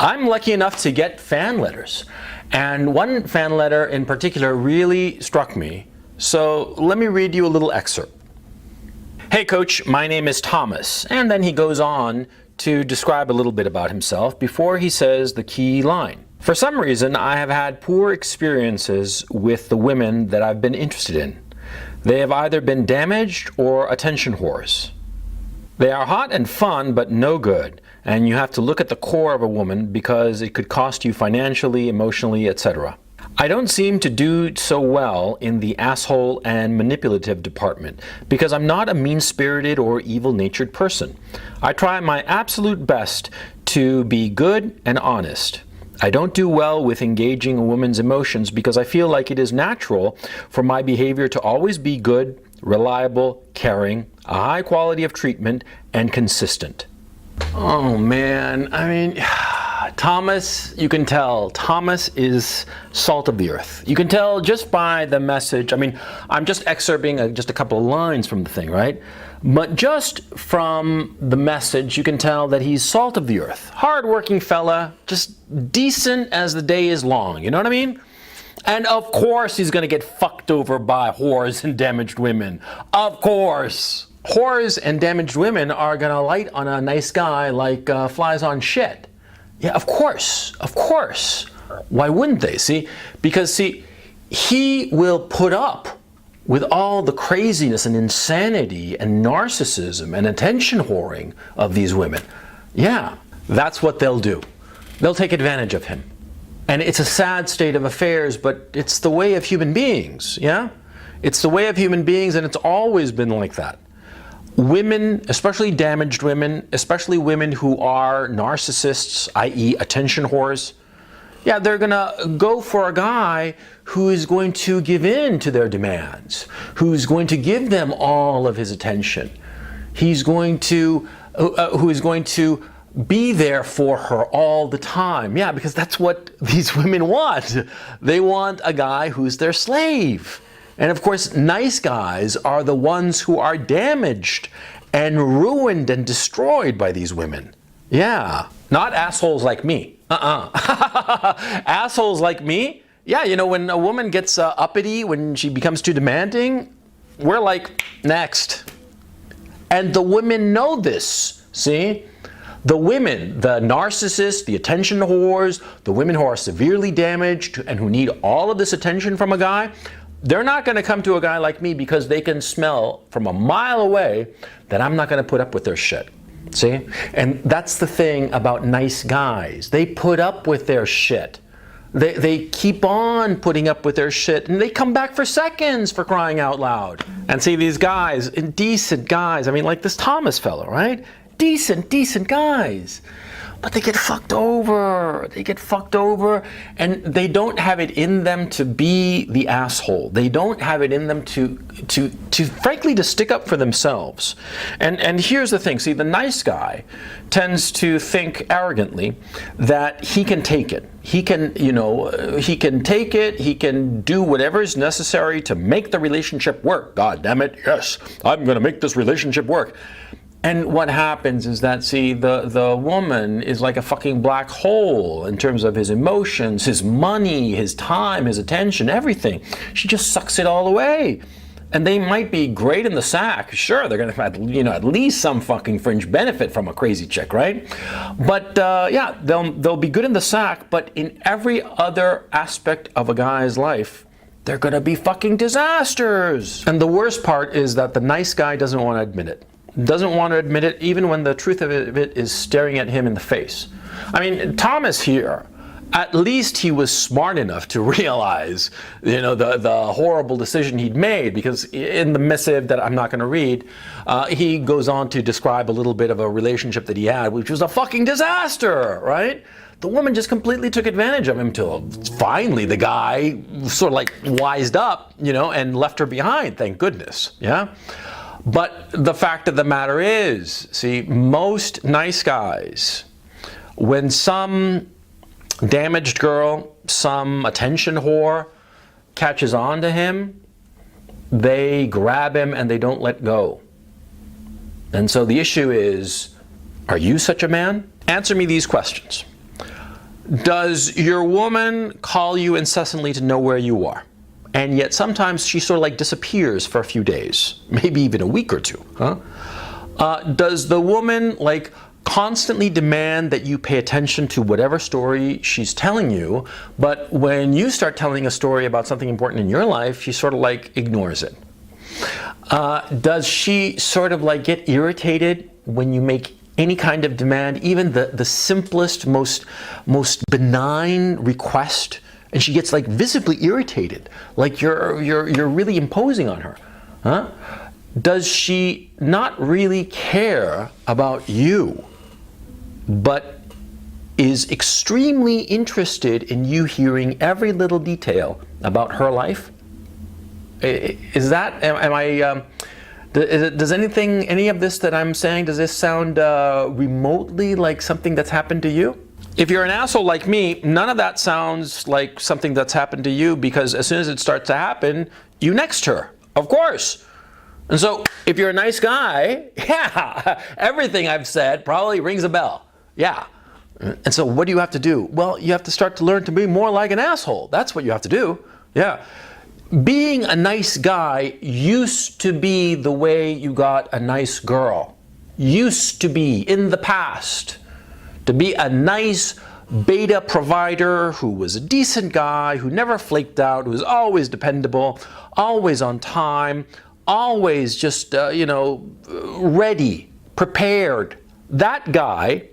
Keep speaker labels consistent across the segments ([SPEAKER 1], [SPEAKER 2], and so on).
[SPEAKER 1] I'm lucky enough to get fan letters, and one fan letter in particular really struck me. So let me read you a little excerpt. Hey coach, my name is Thomas. And then he goes on to describe a little bit about himself before he says the key line. For some reason, I have had poor experiences with the women that I've been interested in. They have either been damaged or attention whores. They are hot and fun, but no good. And you have to look at the core of a woman because it could cost you financially, emotionally, etc. I don't seem to do so well in the asshole and manipulative department because I'm not a mean-spirited or evil-natured person. I try my absolute best to be good and honest. I don't do well with engaging a woman's emotions because I feel like it is natural for my behavior to always be good, reliable, caring, a high quality of treatment, and consistent. Oh man, I mean, Thomas, you can tell, Thomas is salt of the earth. You can tell just by the message. I mean, I'm just excerpting just a couple of lines from the thing, right? But just from the message, you can tell that he's salt of the earth. Hard-working fella, just decent as the day is long, you know what I mean? And of course he's gonna get fucked over by whores and damaged women. Of course. Whores and damaged women are gonna light on a nice guy like flies on shit. Yeah, of course, of course. Why wouldn't they? See, because see, he will put up with all the craziness and insanity and narcissism and attention whoring of these women. Yeah, that's what they'll do. They'll take advantage of him. And it's a sad state of affairs, but it's the way of human beings, yeah? It's the way of human beings, and it's always been like that. Women, especially damaged women, especially women who are narcissists, i.e. attention whores, yeah, they're gonna go for a guy who is going to give in to their demands, who's going to give them all of his attention. He's going to, who is going to be there for her all the time. Yeah, because that's what these women want. They want a guy who's their slave. And of course, nice guys are the ones who are damaged and ruined and destroyed by these women. Yeah, not assholes like me. Assholes like me? Yeah, you know, when a woman gets uppity, when she becomes too demanding, we're like, next. And the women know this, see? The women, the narcissists, the attention whores, the women who are severely damaged and who need all of this attention from a guy, they're not going to come to a guy like me because they can smell from a mile away that I'm not going to put up with their shit. See? And that's the thing about nice guys. They put up with their shit. They keep on putting up with their shit, and they come back for seconds, for crying out loud. And see, these guys, decent guys, I mean, like this Thomas fellow, right? Decent guys. But they get fucked over. They get fucked over, and they don't have it in them to be the asshole. They don't have it in them to frankly, to stick up for themselves. And here's the thing. See, the nice guy tends to think arrogantly that he can take it. He can, you know, he can take it. He can do whatever is necessary to make the relationship work. God damn it, yes, I'm going to make this relationship work. And what happens is that, see, the woman is like a fucking black hole in terms of his emotions, his money, his time, his attention, everything. She just sucks it all away. And they might be great in the sack. Sure, they're going to have, you know, at least some fucking fringe benefit from a crazy chick, right? But yeah, they'll be good in the sack, but in every other aspect of a guy's life, they're going to be fucking disasters. And the worst part is that the nice guy doesn't want to admit it. Doesn't want to admit it even when the truth of it is staring at him in the face. I mean, Thomas here, at least he was smart enough to realize, you know, the horrible decision he'd made, because in the missive that I'm not going to read, he goes on to describe a little bit of a relationship that he had, which was a fucking disaster, right? The woman just completely took advantage of him till finally the guy sort of like wised up, you know, and left her behind, thank goodness, yeah? But the fact of the matter is, see, most nice guys, when some damaged girl, some attention whore catches on to him, they grab him and they don't let go. And so the issue is, are you such a man? Answer me these questions. Does your woman call you incessantly to know where you are? And yet sometimes she sort of like disappears for a few days, maybe even a week or two. Does the woman like constantly demand that you pay attention to whatever story she's telling you, but when you start telling a story about something important in your life, she sort of like ignores it? Does she sort of like get irritated when you make any kind of demand, even the simplest, most benign request, and she gets like visibly irritated, like you're really imposing on her? Does she not really care about you, but is extremely interested in you hearing every little detail about her life? Is that, does any of this that I'm saying, does this sound remotely like something that's happened to you? If you're an asshole like me, none of that sounds like something that's happened to you, because as soon as it starts to happen, you next her, of course. And so if you're a nice guy, yeah, everything I've said probably rings a bell. Yeah. And so what do you have to do? Well, you have to start to learn to be more like an asshole. That's what you have to do. Yeah. Being a nice guy used to be the way you got a nice girl. Used to be, in the past. To be a nice beta provider who was a decent guy, who never flaked out, who was always dependable, always on time, always just, ready, prepared. That guy,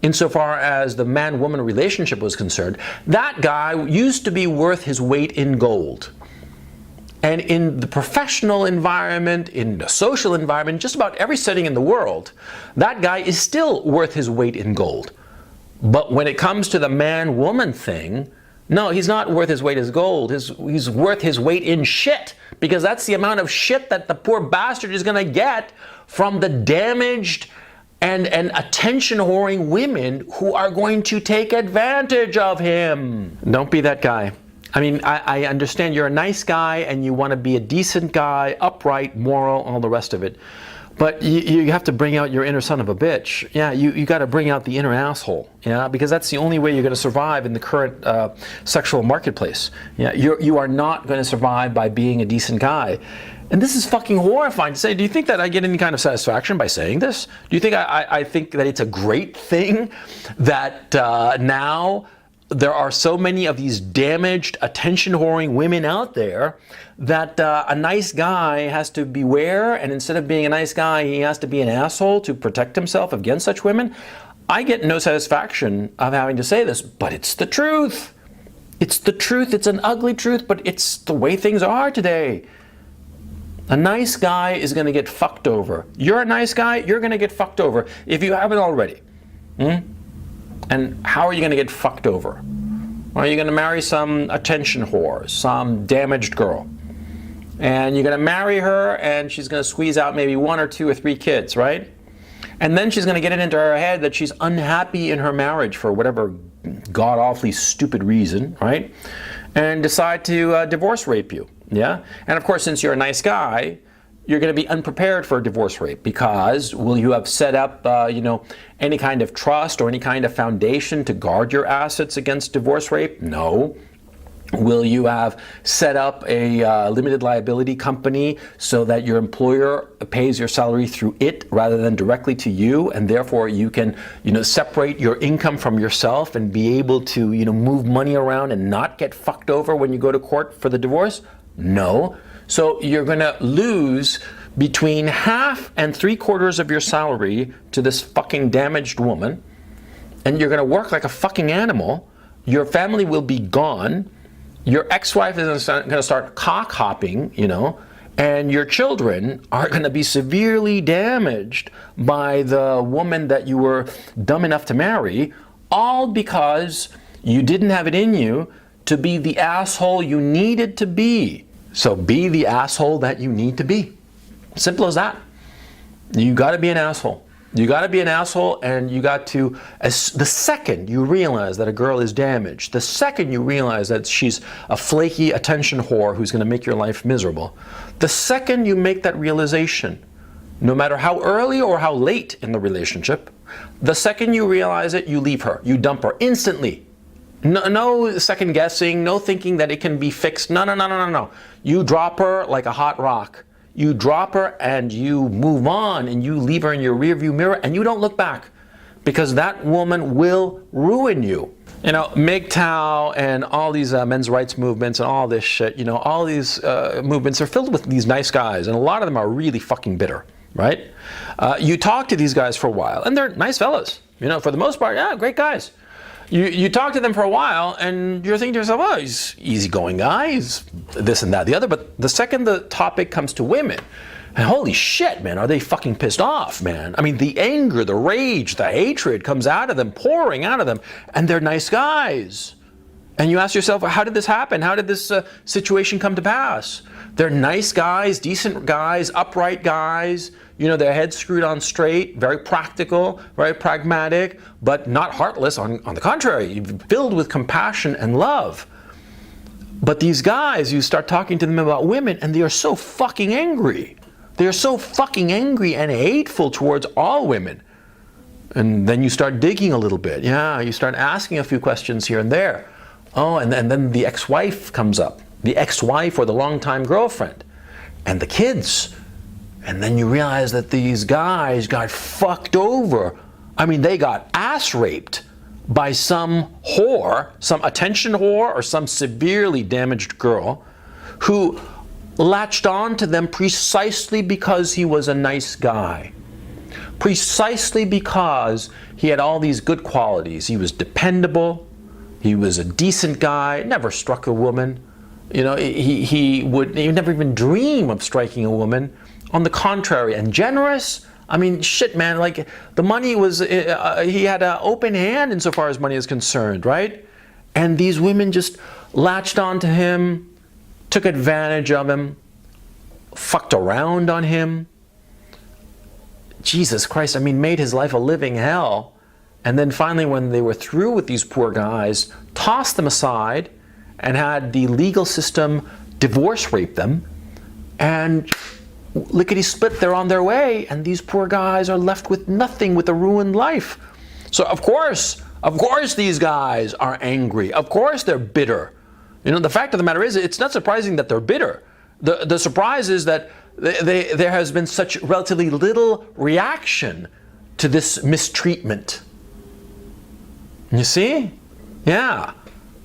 [SPEAKER 1] insofar as the man-woman relationship was concerned, that guy used to be worth his weight in gold. And in the professional environment, in the social environment, just about every setting in the world, that guy is still worth his weight in gold. But when it comes to the man-woman thing, no, he's not worth his weight as gold. He's worth his weight in shit, because that's the amount of shit that the poor bastard is going to get from the damaged and attention-whoring women who are going to take advantage of him. Don't be that guy. I mean, I understand you're a nice guy and you want to be a decent guy, upright, moral, all the rest of it. But you have to bring out your inner son of a bitch. Yeah, you got to bring out the inner asshole. Yeah, because that's the only way you're going to survive in the current sexual marketplace. Yeah, you are not going to survive by being a decent guy. And this is fucking horrifying to say. Do you think that I get any kind of satisfaction by saying this? Do you think I think that it's a great thing that now there are so many of these damaged, attention-whoring women out there that a nice guy has to beware, and instead of being a nice guy, he has to be an asshole to protect himself against such women? I get no satisfaction of having to say this, but it's the truth. It's the truth. It's an ugly truth, but it's the way things are today. A nice guy is going to get fucked over. You're a nice guy, you're going to get fucked over if you haven't already. And how are you going to get fucked over? Are you going to marry some attention whore, some damaged girl? And you're going to marry her and she's going to squeeze out maybe 1 or 2 or 3 kids, right? And then she's going to get it into her head that she's unhappy in her marriage for whatever god-awfully stupid reason, right? And decide to divorce rape you, yeah? And of course, since you're a nice guy, you're going to be unprepared for a divorce rape, because will you have set up, any kind of trust or any kind of foundation to guard your assets against divorce rape? No. Will you have set up a limited liability company so that your employer pays your salary through it rather than directly to you, and therefore you can, separate your income from yourself and be able to, move money around and not get fucked over when you go to court for the divorce? No. So you're going to lose between half and 3/4 of your salary to this fucking damaged woman, and you're going to work like a fucking animal. Your family will be gone. Your ex-wife is going to start cock-hopping, and your children are going to be severely damaged by the woman that you were dumb enough to marry, all because you didn't have it in you to be the asshole you needed to be. So be the asshole that you need to be. Simple as that. You got to be an asshole. You got to be an asshole, and you got to, the second you realize that a girl is damaged, the second you realize that she's a flaky attention whore who's going to make your life miserable, the second you make that realization, no matter how early or how late in the relationship, the second you realize it, you leave her. You dump her instantly. No, no second guessing, no thinking that it can be fixed. No, no, no, no, no, no. You drop her like a hot rock. You drop her and you move on and you leave her in your rearview mirror and you don't look back, because that woman will ruin you. You know, MGTOW and all these men's rights movements and all this shit, you know, all these movements are filled with these nice guys, and a lot of them are really fucking bitter, right? You talk to these guys for a while and they're nice fellas, you know, for the most part, yeah, great guys. You talk to them for a while and you're thinking to yourself, oh, he's an easygoing guy, he's this and that, the other. But the second the topic comes to women, and holy shit, man, are they fucking pissed off, man. I mean, the anger, the rage, the hatred comes out of them, pouring out of them, and they're nice guys. And you ask yourself, how did this happen? How did this situation come to pass? They're nice guys, decent guys, upright guys, you know, their heads screwed on straight, very practical, very pragmatic, but not heartless. On the contrary, filled with compassion and love. But these guys, you start talking to them about women, and they are so fucking angry. They are so fucking angry and hateful towards all women. And then you start digging a little bit. Yeah, you start asking a few questions here and there. Oh, and then the ex-wife comes up. The ex-wife or the longtime girlfriend. And the kids. And then you realize that these guys got fucked over. I mean, they got ass raped by some whore, some attention whore, or some severely damaged girl who latched on to them precisely because he was a nice guy. Precisely because he had all these good qualities. He was dependable. He was a decent guy. Never struck a woman. You know, he would never even dream of striking a woman. On the contrary, and generous. I mean, shit, man, like the money was, he had an open hand insofar as money is concerned, right? And these women just latched onto him, took advantage of him, fucked around on him. Jesus Christ, I mean, made his life a living hell. And then finally, when they were through with these poor guys, tossed them aside and had the legal system divorce rape them. And lickety-split, they're on their way, and these poor guys are left with nothing, with a ruined life. So of course these guys are angry. Of course they're bitter. You know, the fact of the matter is, it's not surprising that they're bitter. The surprise is that there has been such relatively little reaction to this mistreatment. You see? Yeah.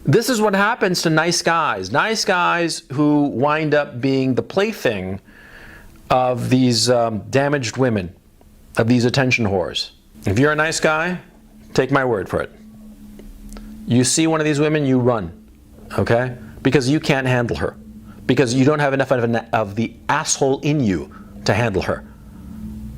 [SPEAKER 1] This is what happens to nice guys. Nice guys who wind up being the plaything of these damaged women, of these attention whores. If you're a nice guy, take my word for it. You see one of these women, you run, okay? Because you can't handle her. Because you don't have enough of the asshole in you to handle her.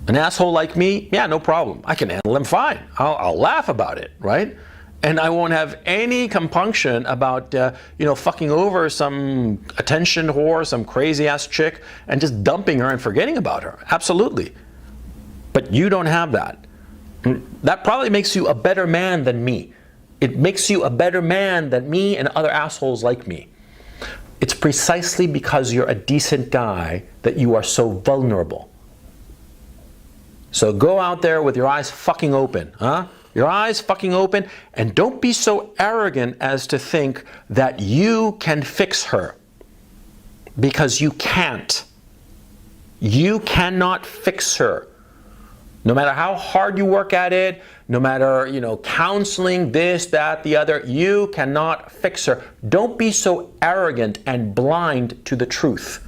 [SPEAKER 1] An asshole like me, yeah, no problem. I can handle him fine. I'll laugh about it, right? And I won't have any compunction about, you know, fucking over some attention whore, some crazy ass chick, and just dumping her and forgetting about her. Absolutely. But you don't have that. That probably makes you a better man than me. It makes you a better man than me and other assholes like me. It's precisely because you're a decent guy that you are so vulnerable. So go out there with your eyes fucking open, huh? Your eyes fucking open, and don't be so arrogant as to think that you can fix her. Because you can't. You cannot fix her. No matter how hard you work at it, no matter, you know, counseling, this, that, the other, you cannot fix her. Don't be so arrogant and blind to the truth.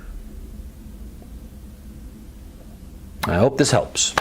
[SPEAKER 1] I hope this helps.